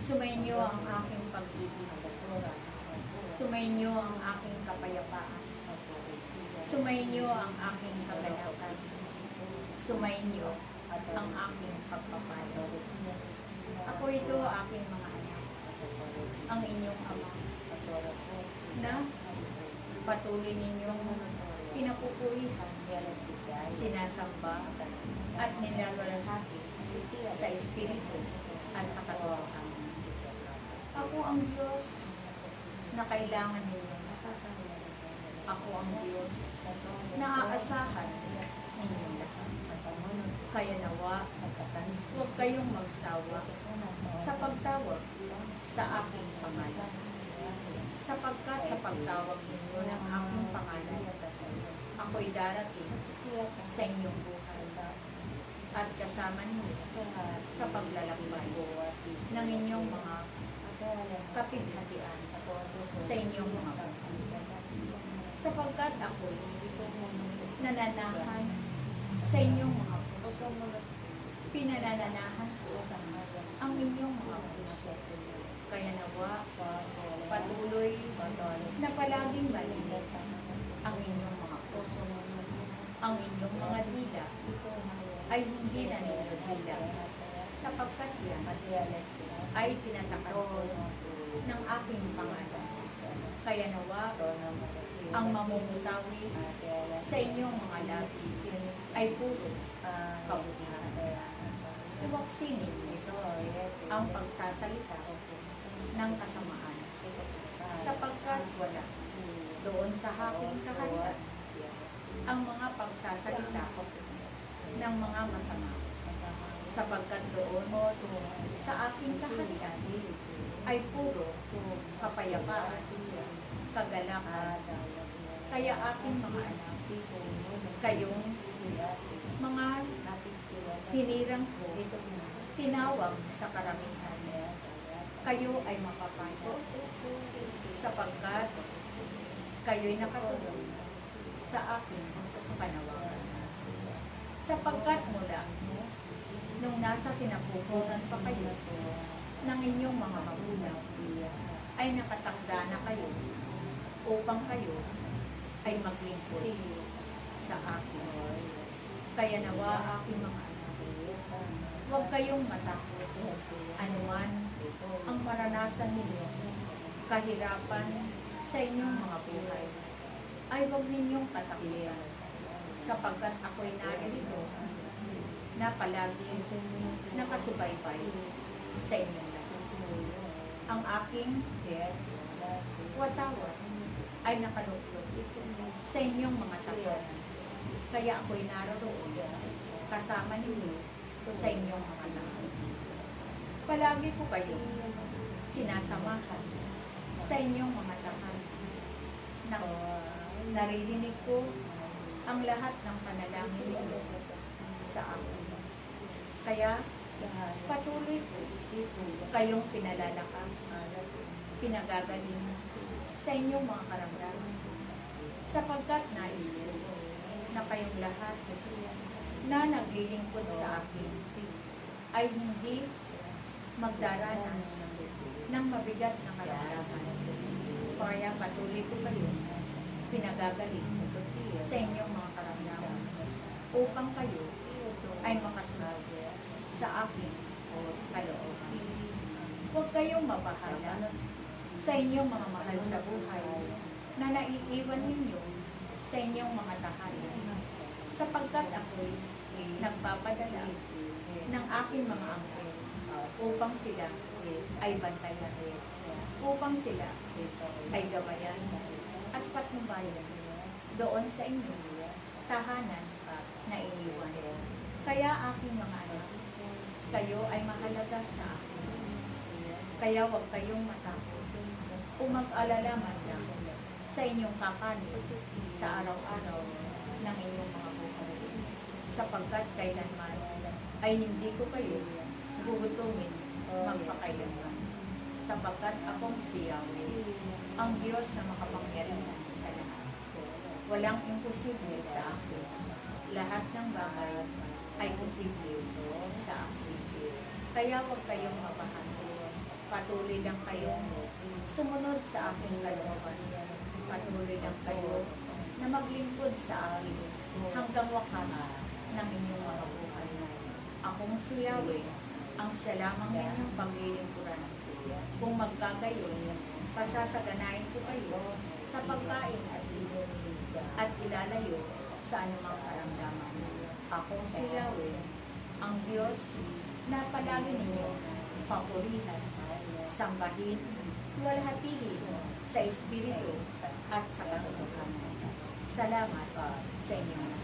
Sumainyo ang aking pag-ibig. Sumainyo ang aking kapayapaan. Sumainyo ang aking kagalakan. Sumainyo ang aking pagpapalo. Ako ito, aking mga anak, ang inyong ama, na patuloy ninyong pinapupurihan, sinasamba at nilalalhati sa Espiritu at sa katotohanan. Ako ang Diyos na kailangan ninyo. Ako ang Diyos na aasahan ninyong lahat. Kaya nawa, huwag kayong magsawa sa pagtawag sa aking pangalan. Sapagkat sa pagtawag ninyo ng aking pangalan, ako'y darating sa inyong buhay at kasama ninyo sa paglalakbay ng inyong mga kapighatian sa inyong mga buhay. Sapagkat ako'y nananahan sa inyong mga puso, pinanananahan ko ang inyong mga puso. Kaya nawa, patuloy na palaging malinis ang inyong mga puso. Ang inyong mga dila ay hindi na ninyo dila, sapagkat yan ay tinatakan ng aking pangalan. Kaya nawa, ang mamumutawi sa inyong mga labi ay puro kabutihan. Iwaksinin ito ang pagsasalita ng kasamaan, sapagkat wala doon sa aking kaharian ang mga pagsasalita ng mga masama, sapagkat doon sa aking kaharian ay puro kapayapaan, kagalakan. Kaya aking mga anak, kayong mga hinirang ko, tinawag sa karamihan, kayo ay mapapayo, sapagkat kayo'y nakatulong sa aking panawagan. Sapagkat mula nung nasa sinapupunan pa kayo ng inyong mga magulang, ay nakatakda na kayo upang kayo ay maglingkod sa akin. Kaya nawa, aking mga anak, huwag kayong matakot anuman ang maranasan ninyo, kahirapan sa inyong mga buhay, ay huwag ninyong patakutan, sapagkat ako'y narito na palagi nakasubaybay sa inyong lahat. Ang aking watawat ay nakaluklog sa inyong mga tahanan. Kaya ako'y naroon kasama ninyo sa inyong mga tahanan. Palagi ko kayo sinasamahan sa inyong mga tahanan. Naririnig ko ang lahat ng panalangin ninyo sa akin. Kaya patuloy po kayong pinalalakas, pinagagaling sa inyong mga karamdaman, sapagkat nais ko na kayong lahat na naglilingkod sa akin ay hindi magdaranas ng mabigat na karamdaman. Kaya patuloy ko kayo pinagagaling sa inyong mga karamdaman upang kayo ay makasunod sa aking kalooban. Huwag kayong mabahala sa inyong mga mahal sa buhay na naiiwan ninyo sa inyong mga tahanan, sapagkat ako'y nagpapadala ng aking mga anghel upang sila ay bantayan, upang sila ay gabayan at patnubayan doon sa inyong tahanan na iniwan. Kaya aking mga anak, kayo ay mahalaga sa akin. Kaya huwag kayong matakot o mag-alala man lang sa inyong kakanin sa araw-araw ng inyong mga buhay, sapagkat kailanman ay hindi ko kayo gugutumin magpakailanman, sapagkat akong si Yahweh, ang Diyos na makapangyarihan sa lahat. Walang imposible sa akin. Lahat ng bagay ay posible sa akin. Kaya huwag kayong mabahan Patuloy lang kayong sumunod sa aking kalooban. Patuloy lang kayo na maglingkod sa akin hanggang wakas ng inyong mga buhay. Akong si Yahweh, ang siya lamang ninyong paglilingkuran. Kung magkagayon, pasasaganahin ko kayo sa pagkain at ilalayo sa anumang karamdaman. Akong si Yahweh, ang Diyos na palagi ninyo papurihan, sambahin, luwalhatihin sa Espiritu at sa katotohanan. Salamat sa inyong